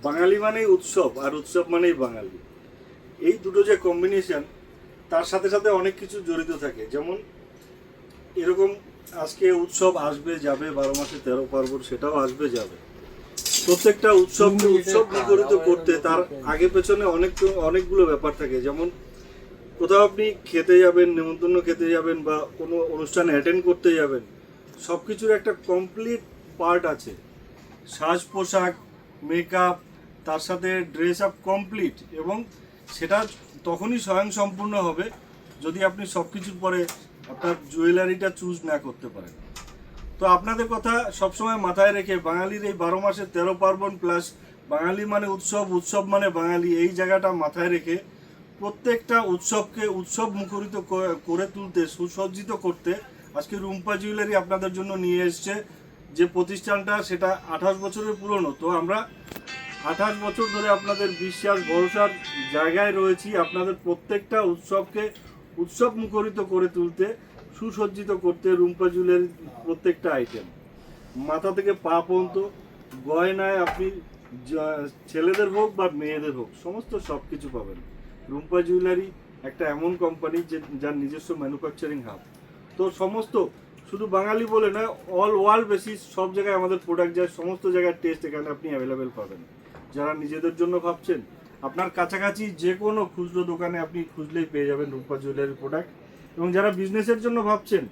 বাঙালি মানেই উৎসব আর উৎসব মানেই বাঙালি। এই দুটো যে কম্বিনেশন, তার সাথে সাথে অনেক কিছু জড়িত থাকে। যেমন এরকম আজকে উৎসব আসবে যাবে, 12 মাসে 13 পার্বণ, সেটাও আসবে যাবে। প্রত্যেকটা উৎসবকে উৎসব মুখরিত করতে তার আগে পেছনে অনেকগুলো ব্যাপার থাকে। যেমন কোথাও আপনি খেতে যাবেন, নেমন্তন্ন খেতে যাবেন বা কোনো অনুষ্ঠানে অ্যাটেন্ড করতে যাবেন, সব কিছুর একটা কমপ্লিট পার্ট আছে। সাজ পোশাক, মেকআপ, তার সাথে ড্রেস আপ কমপ্লিট, এবং সেটা তখনই স্বয়ংসম্পূর্ণ হবে যদি আপনি সব কিছুর পরে আপনার জুয়েলারিটা চুজ না করতে পারেন। তো আপনাদের কথা সবসময় মাথায় রেখে বাঙালির এই 12 মাসে 13 পার্বণ প্লাস বাঙালি মানে উৎসব, উৎসব মানে বাঙালি, এই জায়গাটা মাথায় রেখে প্রত্যেকটা উৎসবকে উৎসব মুখরিত করে তুলতে, সুসজ্জিত করতে আজকে রুম্পা জুয়েলারি আপনাদের জন্য নিয়ে এসছে। যে প্রতিষ্ঠানটা সেটা 28 বছরের পুরনো। তো আমরা 28 বছর ধরে আপনাদের বিশ্বাস ভরসার জায়গায় রয়েছি, আপনাদের প্রত্যেকটা উৎসবকে উৎসব মুখরিত করে তুলতে, সুসজ্জিত করতে রুম্পা জুয়েলারির প্রত্যেকটা আইটেম, মাথা থেকে পা পর্যন্ত গয়নায় আপনি ছেলেদের হোক বা মেয়েদের হোক সমস্ত সব কিছু পাবেন। রুম্পা জুয়েলারি একটা এমন কোম্পানি যে যার নিজস্ব ম্যানুফ্যাকচারিং হাব। তো সমস্ত শুধু বাঙালি বলে নয়, অল ওয়ার্ল্ড বেসিস সব জায়গায় আমাদের প্রোডাক্ট যায়, সমস্ত জায়গার টেস্ট এখানে আপনি অ্যাভেলেবেল পাবেন। যারা নিজেদের জন্য ভাবছেন, আপনার কাছাকাছি যে কোনো খুচরো দোকানে আপনি খুঁজলেই পেয়ে যাবেন রুম্পা জুয়েলারি প্রোডাক্ট। এবং যারা বিজনেসের জন্য ভাবছেন,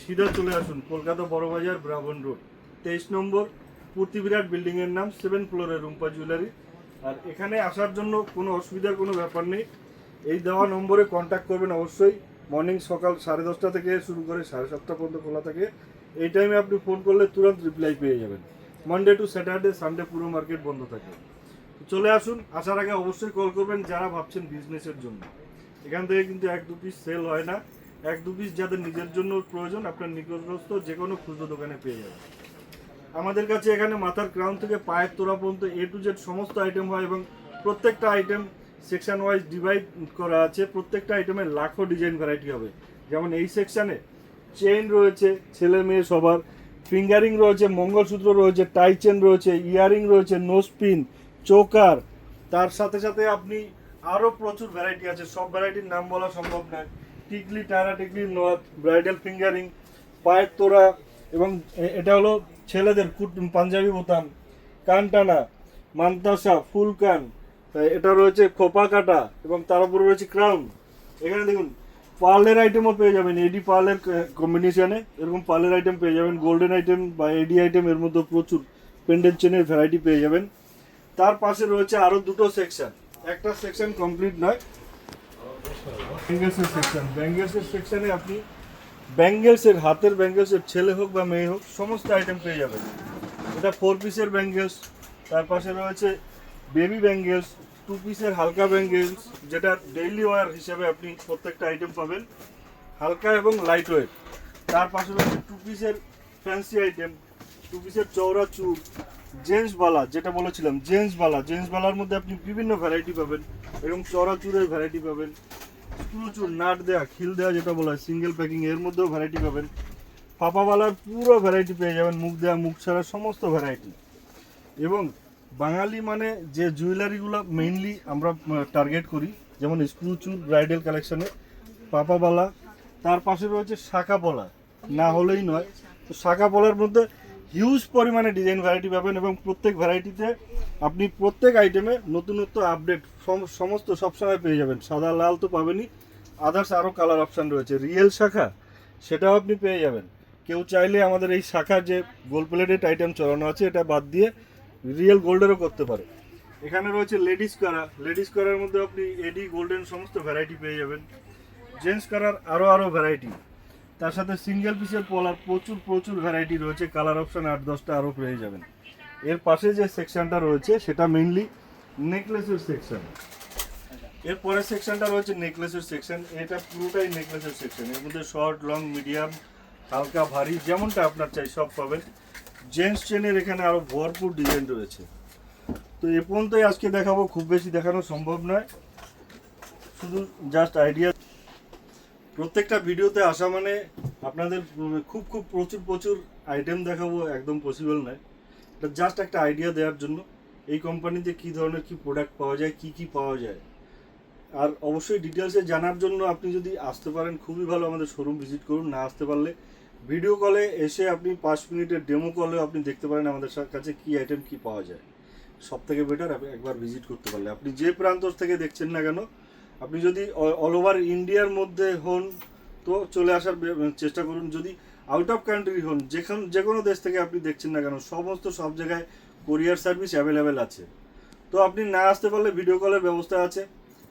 সিধা চলে আসুন কলকাতা বড়বাজার, ব্রাভন রোড, 23 নম্বর, পূর্তি বিরাট বিল্ডিংয়ের নাম, 7 ফ্লোরে রুম্পা জুয়েলারি। আর এখানে আসার জন্য কোনো অসুবিধার কোনো ব্যাপার নেই। এই দেওয়া নম্বরে কন্ট্যাক্ট করবেন অবশ্যই। মর্নিং সকাল 10:30 থেকে শুরু করে 7:30 পর্যন্ত খোলা থাকে। এই টাইমে আপনি ফোন করলে তুরন্ত রিপ্লাই পেয়ে যাবেন। মানডে টু স্যাটারডে, সানডে পুরো মার্কেট বন্ধ থাকে। চলে আসুন, আসার আগে অবশ্যই কল করবেন যারা ভাবছেন বিজনেসের জন্য। এখান থেকে কিন্তু 1-2 পিস সেল হয় না, 1-2 পিস যাদের নিজের জন্য প্রয়োজন আপনার নিকটস্থ যে কোনো খুচরো দোকানে পেয়ে যাবেন। আমাদের কাছে এখানে মাথার ক্রাউন থেকে পায়ের তোড়া পর্যন্ত A to Z সমস্ত আইটেম হয়, এবং প্রত্যেকটা আইটেম সেকশন ওয়াইজ ডিভাইড করা আছে। প্রত্যেকটা আইটেমে লাখো ডিজাইন ভ্যারাইটি হবে। যেমন এই সেকশানে চেইন রয়েছে ছেলে মেয়ে সবার, ফিঙ্গারিং রয়েছে, মঙ্গলসূত্র রয়েছে, টাই চেন রয়েছে, ইয়ারিং রয়েছে, নোজ পিন, চোকার, তার সাথে সাথে আপনি আরও প্রচুর ভ্যারাইটি আছে, সব ভ্যারাইটির নাম বলা সম্ভব নয়। টিকলি, টায়রা টিকলি, নথ, ব্রাইডাল ফিঙ্গারিং, পায়ের তোড়া, এবং এটা হলো ছেলেদের পাঞ্জাবি বোতাম, কান টানা, মান্তাসা, ফুল কান, এটা রয়েছে খোপা কাটা, এবং তার উপরে রয়েছে ক্রাউন। এখানে দেখুন পার্লের আইটেমও পেয়ে যাবেন, এডি পার্লের কম্বিনেশনে এরকম পার্লের আইটেম পেয়ে যাবেন, গোল্ডেন আইটেম বা এডি আইটেম, এর মধ্যে প্রচুর পেন্ডেন্ট চেনের ভ্যারাইটি পেয়ে যাবেন। তার পাশে রয়েছে আরও দুটো সেকশন, একটা সেকশন কমপ্লিট নয়, ব্যাঙ্গেলসের সেকশন। ব্যাঙ্গেলসের সেকশনে আপনি ব্যাঙ্গেলসের, হাতের ব্যাঙ্গেলসের, ছেলে হোক বা মেয়ে হোক সমস্ত আইটেম পেয়ে যাবেন। এটা 4 পিসের ব্যাঙ্গেলস, তার পাশে রয়েছে বেবি ব্যাঙ্গেলস, 2 পিসের হালকা ব্যাঙ্গেলস, যেটা ডেইলি ওয়্যার হিসেবে আপনি প্রত্যেকটা আইটেম পাবেন, হালকা এবং লাইট ওয়েট। তার পাশে রয়েছে 2 পিসের ফ্যান্সি আইটেম, 2 পিসের চওড়া চুল, জেন্টস বালা, যেটা বলেছিলাম জেন্টস বালা, জেন্টস বালার মধ্যে আপনি বিভিন্ন ভ্যারাইটি পাবেন, এবং চওড়া চুলের ভ্যারাইটি পাবেন, স্ক্রু চুল, নাট দেওয়া, খিল দেওয়া যেটা বলা হয় সিঙ্গেল প্যাকিং, এর মধ্যেও ভ্যারাইটি পাবেন। ফাঁপাওয়ালার পুরো ভ্যারাইটি পেয়ে যাবেন, মুখ দেওয়া, মুখ ছাড়া সমস্ত ভ্যারাইটি। এবং বাঙালি মানে যে জুয়েলারিগুলো মেইনলি আমরা টার্গেট করি, যেমন স্ক্রু চুল ব্রাইডাল কালেকশনে, পাপাবালা, তার পাশে রয়েছে শাখা পলা, না হলেই নয়। তো শাখা পলার মধ্যে হিউজ পরিমাণে ডিজাইন ভ্যারাইটি পাবেন, এবং প্রত্যেক ভ্যারাইটিতে আপনি প্রত্যেক আইটেমে নতুনত্ব আপডেট সমস্ত সবসময় পেয়ে যাবেন। সাদা লাল তো পাবেনই, আদার্স আরও কালার অপশান রয়েছে। রিয়েল শাখা সেটাও আপনি পেয়ে যাবেন। কেউ চাইলে আমাদের এই শাখার যে গোল্ড প্লেটেড আইটেম চলানো আছে এটা বাদ দিয়ে রিয়েল গোল্ডেরও করতে পারে। এখানে রয়েছে লেডিস কারা, লেডিস কারার মধ্যে আপনি এডি গোল্ডেন সমস্ত ভ্যারাইটি পেয়ে যাবেন। জেন্টস কারার আরও ভ্যারাইটি, তার সাথে সিঙ্গেল পিসের পলার প্রচুর ভ্যারাইটি রয়েছে, কালার অপশান 8-10টা আরও পেয়ে যাবেন। এর পাশে যে সেকশনটা রয়েছে সেটা মেইনলি নেকলেসের সেকশন। এর পরের সেকশনটা রয়েছে নেকলেসের সেকশন, এটা পুরোটাই নেকলেসের সেকশন। এর মধ্যে শর্ট, লং, মিডিয়াম, হালকা, ভারী, যেমনটা আপনার চাই সব পাবেন। জেন্টস চেনের এখানে আরও ভরপুর ডিজাইন রয়েছে। তো এ পর্যন্তই আজকে দেখাবো, খুব বেশি দেখানো সম্ভব নয়, শুধু জাস্ট আইডিয়া। প্রত্যেকটা ভিডিওতে আসা মানে আপনাদের প্রচুর আইটেম দেখাবো একদম পসিবল নয়, এটা জাস্ট একটা আইডিয়া দেওয়ার জন্য। এই কোম্পানিতে কী ধরনের কি প্রোডাক্ট পাওয়া যায়, কি কি পাওয়া যায়। আর অবশ্যই ডিটেলসে জানার জন্য আপনি যদি আসতে পারেন খুবই ভালো, আমাদের শোরুম ভিজিট করুন। না আসতে পারলে ভিডিও কলে এসে আপনি 5 মিনিটের ডেমো কলেও আপনি দেখতে পারেন আমাদের কাছে কী আইটেম কী পাওয়া যায়। সব থেকে বেটার একবার ভিজিট করতে পারলে, আপনি যে প্রান্ত থেকে দেখছেন না কেন, আপনি যদি অল ওভার ইন্ডিয়ার মধ্যে হন তো চলে আসার চেষ্টা করুন। যদি আউট অফ কান্ট্রি হন, যে কোনো দেশ থেকে আপনি দেখছেন না কেন, সব জায়গায় কোরিয়ার সার্ভিস অ্যাভেলেবেল আছে। তো আপনি না আসতে পারলে ভিডিও কলের ব্যবস্থা আছে,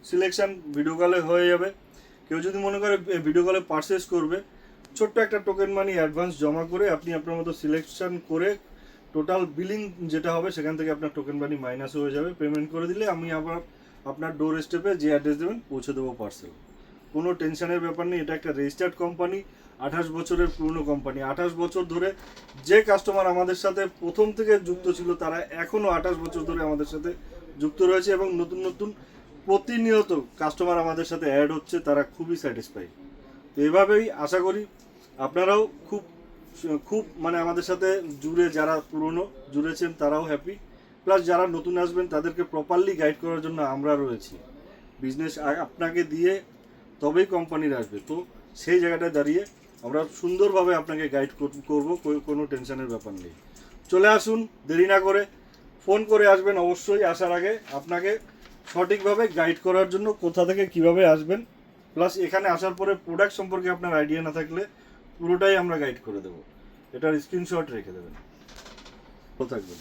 সিলেকশন ভিডিও কলে হয়ে যাবে। কেউ যদি মনে করে ভিডিও কলে পারচেস করবে, ছোট্ট একটা টোকেন মানি অ্যাডভান্স জমা করে আপনি আপনার মতো সিলেকশন করে টোটাল বিলিং যেটা হবে সেখান থেকে আপনার টোকেন মানি মাইনাস হয়ে যাবে। পেমেন্ট করে দিলে আমি আবার আপনার ডোর স্টেপে যে অ্যাড্রেস দেবেন পৌঁছে দেবো পার্সেল। কোনো টেনশনের ব্যাপার নেই। এটা একটা রেজিস্টার্ড কোম্পানি, 28 বছরের পুরনো কোম্পানি। 28 বছর ধরে যে কাস্টমার আমাদের সাথে প্রথম থেকে যুক্ত ছিল তারা এখনও 28 বছর ধরে আমাদের সাথে যুক্ত রয়েছে, এবং নতুন নতুন প্রতিনিয়ত কাস্টমার আমাদের সাথে অ্যাড হচ্ছে, তারা খুবই স্যাটিসফাই। তো এভাবেই আশা করি আপনারাও খুব খুব মানে আমাদের সাথে জুড়ে, যারা পুরনো জুড়েছেন তারাও হ্যাপি, প্লাস যারা নতুন আসবেন তাদেরকে প্রপারলি গাইড করার জন্য আমরা রয়েছি। বিজনেস আপনাকে দিয়ে তবেই কোম্পানির আসবে, তো সেই জায়গাটায় দাঁড়িয়ে আমরা সুন্দরভাবে আপনাকে গাইড করব, কোনো টেনশনের ব্যাপার নেই। চলে আসুন, দেরি না করে ফোন করে আসবেন অবশ্যই। আসার আগে আপনাকে সঠিকভাবে গাইড করার জন্য কোথা থেকে কিভাবে আসবেন, প্লাস এখানে আসার পরে প্রোডাক্ট সম্পর্কে আপনার আইডিয়া না থাকলে পুরোটাই আমরা গাইড করে দেবো। এটার স্ক্রিনশট রেখে দেবেন। ভালো থাকবেন।